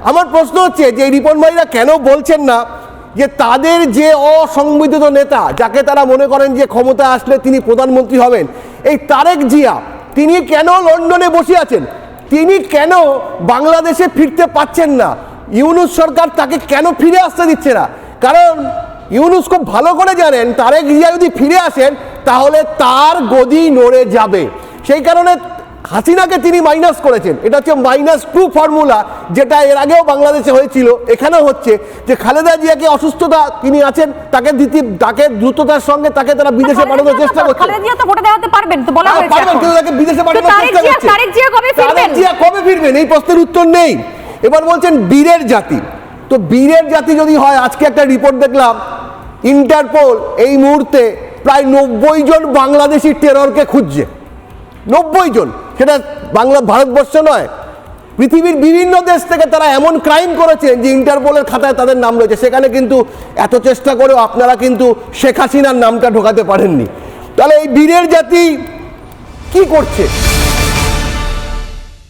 আমার প্রশ্ন হচ্ছে যে রিপন ভাইরা কেন বলছেন না যে তাদের যে অসংবিধিত নেতা, যাকে তারা মনে করেন যে ক্ষমতা আসলে তিনি প্রধানমন্ত্রী হবেন, এই তারেক জিয়া, তিনি কেন লন্ডনে বসে আছেন? তিনি কেন বাংলাদেশে ফিরতে পারছেন না? ইউনূস সরকার তাকে কেন ফিরে আসতে দিচ্ছে না? কারণ ইউনূস খুব ভালো করে জানেন তারেক জিয়া যদি ফিরে আসেন তাহলে তার গদি নড়ে যাবে। সেই কারণে হাসিনাকে তিনি মাইনাস করেছেন। এটা হচ্ছে -2 ফর্মুলা, যেটা এর আগেও বাংলাদেশে হয়েছিল, এখানেও হচ্ছে। যে খালেদা জিয়াকে অসুস্থতা তিনি আছেন, তাকে দ্রুততার সঙ্গে তাকে তারা বিদেশে পাঠানোর চেষ্টা করছে। খালেদা জিয়া তো ভোটে দাঁড়াতে পারবেন তো বলা হয়েছে, পারবেন, কিন্তু তাকে বিদেশে পাঠানোর চেষ্টা করছে। তারেক জিয়া কবে ফিরবেন? তারেক জিয়া কবে ফিরবেন এই প্রশ্নের উত্তর নেই। এবার বলছেন বীরের জাতি, তো বীরের জাতি যদি হয়, আজকে একটা রিপোর্ট দেখলাম ইন্টারপোল এই মুহূর্তে প্রায় 90 জন বাংলাদেশি টেররকে খুঁজছে। 90 জন, সেটা ভারতবর্ষ নয়, পৃথিবীর বিভিন্ন দেশ থেকে তারা এমন ক্রাইম করেছেন যে ইন্টারপোলের খাতায় তাদের নাম রয়েছে। সেখানে কিন্তু এত চেষ্টা করেও আপনারা কিন্তু শেখ হাসিনার নামটা ঢোকাতে পারেননি। তাহলে এই বীরের জাতি কি করছে?